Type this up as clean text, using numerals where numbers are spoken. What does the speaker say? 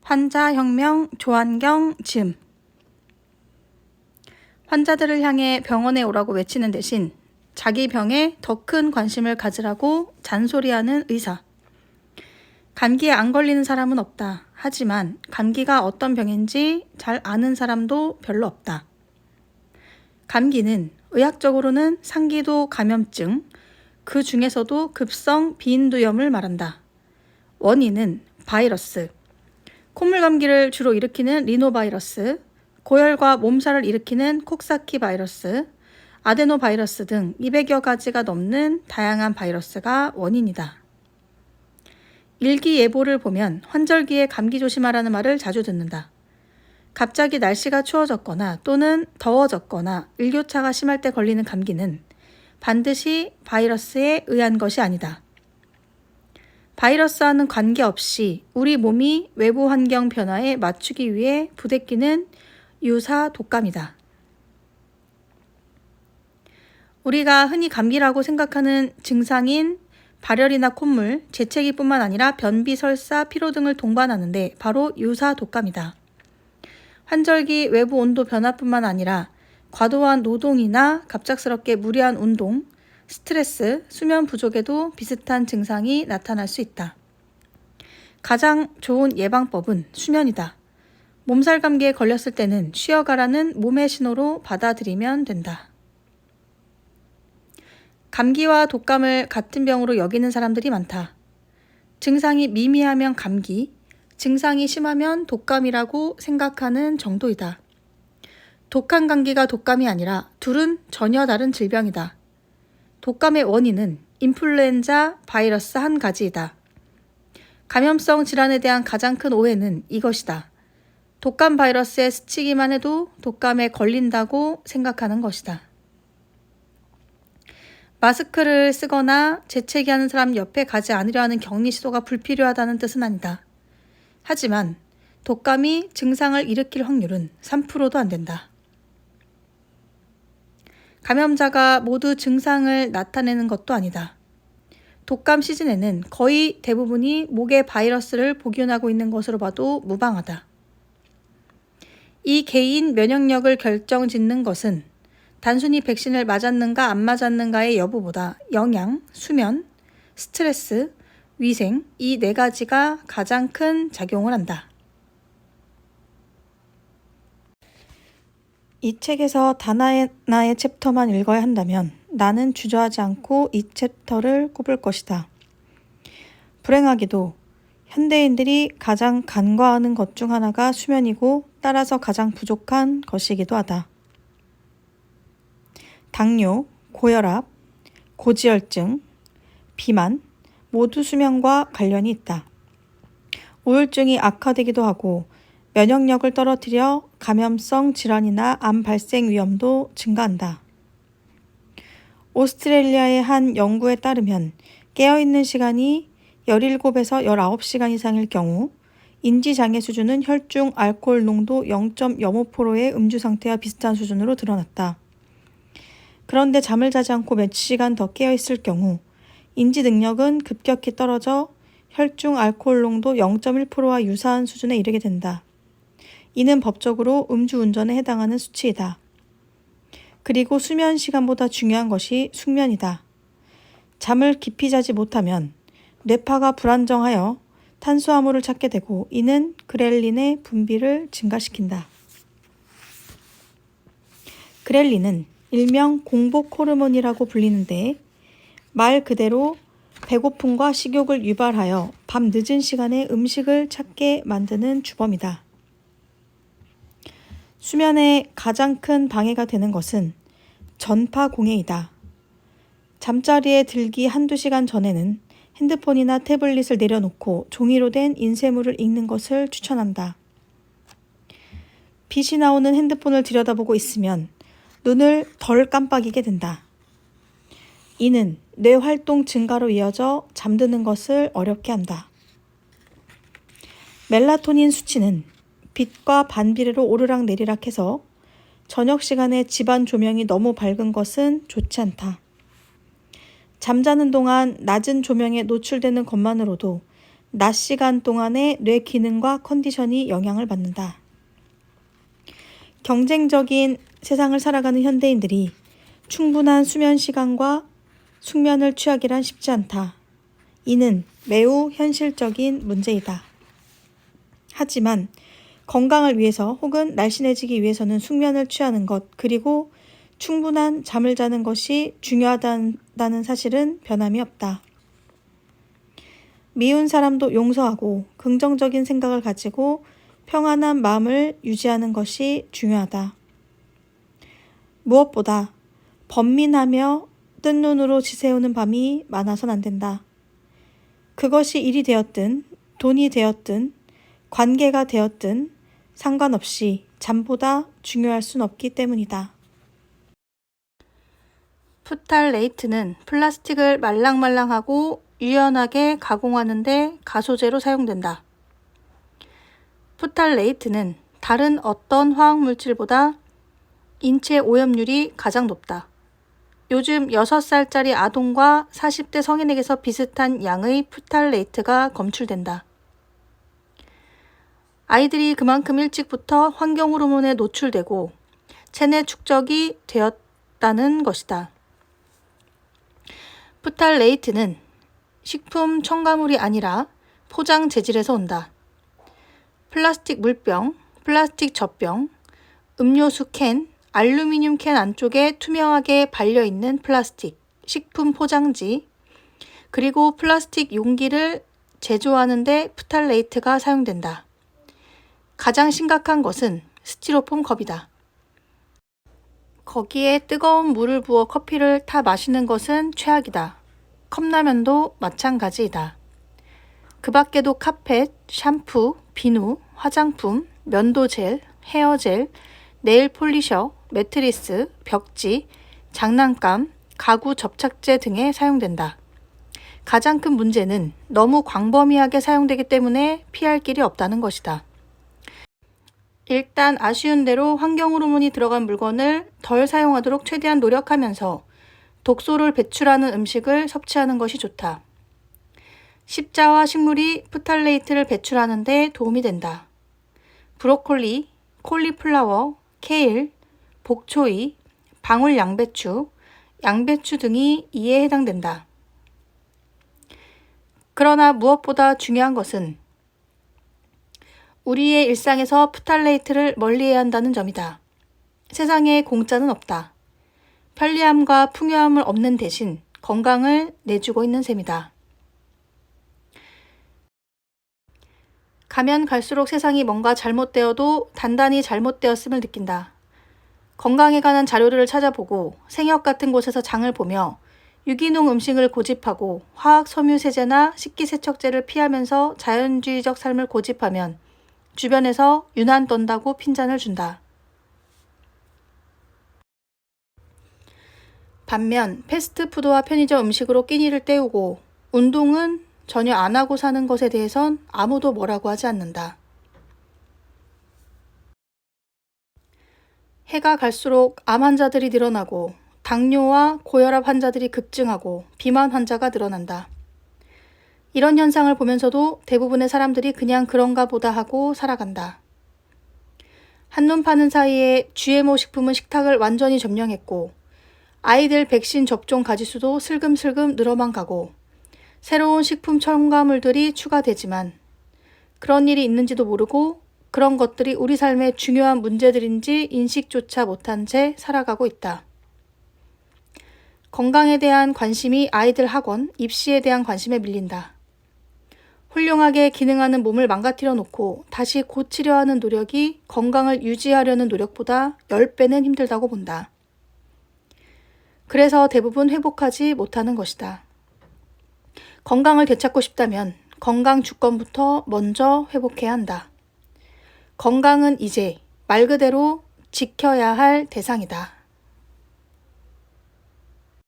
환자혁명 조한경 즈음. 환자들을 향해 병원에 오라고 외치는 대신 자기 병에 더 큰 관심을 가지라고 잔소리하는 의사. 감기에 안 걸리는 사람은 없다. 하지만 감기가 어떤 병인지 잘 아는 사람도 별로 없다. 감기는 의학적으로는 상기도 감염증, 그 중에서도 급성 비인두염을 말한다. 원인은 바이러스, 콧물 감기를 주로 일으키는 리노바이러스, 고열과 몸살을 일으키는 콕사키 바이러스, 아데노바이러스 등 200여 가지가 넘는 다양한 바이러스가 원인이다. 일기예보를 보면 환절기에 감기 조심하라는 말을 자주 듣는다. 갑자기 날씨가 추워졌거나 또는 더워졌거나 일교차가 심할 때 걸리는 감기는 반드시 바이러스에 의한 것이 아니다. 바이러스와는 관계없이 우리 몸이 외부 환경 변화에 맞추기 위해 부대끼는 유사 독감이다. 우리가 흔히 감기라고 생각하는 증상인 발열이나 콧물, 재채기뿐만 아니라 변비, 설사, 피로 등을 동반하는데 바로 유사 독감이다. 환절기 외부 온도 변화뿐만 아니라 과도한 노동이나 갑작스럽게 무리한 운동, 스트레스, 수면 부족에도 비슷한 증상이 나타날 수 있다. 가장 좋은 예방법은 수면이다. 몸살 감기에 걸렸을 때는 쉬어가라는 몸의 신호로 받아들이면 된다. 감기와 독감을 같은 병으로 여기는 사람들이 많다. 증상이 미미하면 감기, 증상이 심하면 독감이라고 생각하는 정도이다. 독한 감기가 독감이 아니라 둘은 전혀 다른 질병이다. 독감의 원인은 인플루엔자 바이러스 한 가지이다. 감염성 질환에 대한 가장 큰 오해는 이것이다. 독감 바이러스에 스치기만 해도 독감에 걸린다고 생각하는 것이다. 마스크를 쓰거나 재채기하는 사람 옆에 가지 않으려 하는 격리 시도가 불필요하다는 뜻은 아니다. 하지만 독감이 증상을 일으킬 확률은 3%도 안 된다. 감염자가 모두 증상을 나타내는 것도 아니다. 독감 시즌에는 거의 대부분이 목에 바이러스를 복용하고 있는 것으로 봐도 무방하다. 이 개인 면역력을 결정짓는 것은 단순히 백신을 맞았는가 안 맞았는가의 여부보다 영양, 수면, 스트레스, 위생 이 4가지가 가장 큰 작용을 한다. 이 책에서 단 하나의 챕터만 읽어야 한다면 나는 주저하지 않고 이 챕터를 꼽을 것이다. 불행하게도 현대인들이 가장 간과하는 것 중 하나가 수면이고 따라서 가장 부족한 것이기도 하다. 당뇨, 고혈압, 고지혈증, 비만 모두 수면과 관련이 있다. 우울증이 악화되기도 하고 면역력을 떨어뜨려 감염성 질환이나 암 발생 위험도 증가한다. 오스트레일리아의 한 연구에 따르면 깨어있는 시간이 17에서 19시간 이상일 경우 인지장애 수준은 혈중 알코올 농도 0.05%의 음주 상태와 비슷한 수준으로 드러났다. 그런데 잠을 자지 않고 몇 시간 더 깨어있을 경우 인지 능력은 급격히 떨어져 혈중 알코올 농도 0.1%와 유사한 수준에 이르게 된다. 이는 법적으로 음주운전에 해당하는 수치이다. 그리고 수면 시간보다 중요한 것이 숙면이다. 잠을 깊이 자지 못하면 뇌파가 불안정하여 탄수화물을 찾게 되고 이는 그렐린의 분비를 증가시킨다. 그렐린은 일명 공복 호르몬이라고 불리는데 말 그대로 배고픔과 식욕을 유발하여 밤 늦은 시간에 음식을 찾게 만드는 주범이다. 수면에 가장 큰 방해가 되는 것은 전파 공해이다. 잠자리에 들기 1-2시간 전에는 핸드폰이나 태블릿을 내려놓고 종이로 된 인쇄물을 읽는 것을 추천한다. 빛이 나오는 핸드폰을 들여다보고 있으면 눈을 덜 깜빡이게 된다. 이는 뇌 활동 증가로 이어져 잠드는 것을 어렵게 한다. 멜라토닌 수치는 빛과 반비례로 오르락내리락 해서 저녁 시간에 집안 조명이 너무 밝은 것은 좋지 않다. 잠자는 동안 낮은 조명에 노출되는 것만으로도 낮 시간 동안의 뇌 기능과 컨디션이 영향을 받는다. 경쟁적인 세상을 살아가는 현대인들이 충분한 수면 시간과 숙면을 취하기란 쉽지 않다. 이는 매우 현실적인 문제이다. 하지만 건강을 위해서 혹은 날씬해지기 위해서는 숙면을 취하는 것 그리고 충분한 잠을 자는 것이 중요하다는 사실은 변함이 없다. 미운 사람도 용서하고 긍정적인 생각을 가지고 평안한 마음을 유지하는 것이 중요하다. 무엇보다 번민하며 뜬 눈으로 지새우는 밤이 많아선 안 된다. 그것이 일이 되었든 돈이 되었든 관계가 되었든 상관없이 잠보다 중요할 순 없기 때문이다. 푸탈레이트는 플라스틱을 말랑말랑하고 유연하게 가공하는 데 가소제로 사용된다. 푸탈레이트는 다른 어떤 화학물질보다 인체 오염률이 가장 높다. 요즘 6살짜리 아동과 40대 성인에게서 비슷한 양의 푸탈레이트가 검출된다. 아이들이 그만큼 일찍부터 환경 호르몬에 노출되고 체내 축적이 되었다는 것이다. 푸탈레이트는 식품 첨가물이 아니라 포장 재질에서 온다. 플라스틱 물병, 플라스틱 젖병, 음료수 캔, 알루미늄 캔 안쪽에 투명하게 발려있는 플라스틱, 식품 포장지, 그리고 플라스틱 용기를 제조하는 데 푸탈레이트가 사용된다. 가장 심각한 것은 스티로폼 컵이다. 거기에 뜨거운 물을 부어 커피를 타 마시는 것은 최악이다. 컵라면도 마찬가지이다. 그 밖에도 카펫, 샴푸, 비누, 화장품, 면도젤, 헤어젤, 네일 폴리셔, 매트리스, 벽지, 장난감, 가구 접착제 등에 사용된다. 가장 큰 문제는 너무 광범위하게 사용되기 때문에 피할 길이 없다는 것이다. 일단 아쉬운 대로 환경 호르몬이 들어간 물건을 덜 사용하도록 최대한 노력하면서 독소를 배출하는 음식을 섭취하는 것이 좋다. 십자화 식물이 푸탈레이트를 배출하는 데 도움이 된다. 브로콜리, 콜리플라워, 케일, 복초이, 방울 양배추, 양배추 등이 이에 해당된다. 그러나 무엇보다 중요한 것은 우리의 일상에서 푸탈레이트를 멀리해야 한다는 점이다. 세상에 공짜는 없다. 편리함과 풍요함을 얻는 대신 건강을 내주고 있는 셈이다. 가면 갈수록 세상이 뭔가 잘못되어도 단단히 잘못되었음을 느낀다. 건강에 관한 자료를 찾아보고 생협 같은 곳에서 장을 보며 유기농 음식을 고집하고 화학 섬유세제나 식기세척제를 피하면서 자연주의적 삶을 고집하면 주변에서 유난 떤다고 핀잔을 준다. 반면 패스트푸드와 편의점 음식으로 끼니를 때우고 운동은 전혀 안 하고 사는 것에 대해선 아무도 뭐라고 하지 않는다. 해가 갈수록 암 환자들이 늘어나고 당뇨와 고혈압 환자들이 급증하고 비만 환자가 늘어난다. 이런 현상을 보면서도 대부분의 사람들이 그냥 그런가 보다 하고 살아간다. 한눈 파는 사이에 GMO 식품은 식탁을 완전히 점령했고 아이들 백신 접종 가지수도 슬금슬금 늘어만 가고 새로운 식품 첨가물들이 추가되지만 그런 일이 있는지도 모르고 그런 것들이 우리 삶의 중요한 문제들인지 인식조차 못한 채 살아가고 있다. 건강에 대한 관심이 아이들 학원, 입시에 대한 관심에 밀린다. 훌륭하게 기능하는 몸을 망가뜨려 놓고 다시 고치려 하는 노력이 건강을 유지하려는 노력보다 10배는 힘들다고 본다. 그래서 대부분 회복하지 못하는 것이다. 건강을 되찾고 싶다면 건강 주권부터 먼저 회복해야 한다. 건강은 이제 말 그대로 지켜야 할 대상이다.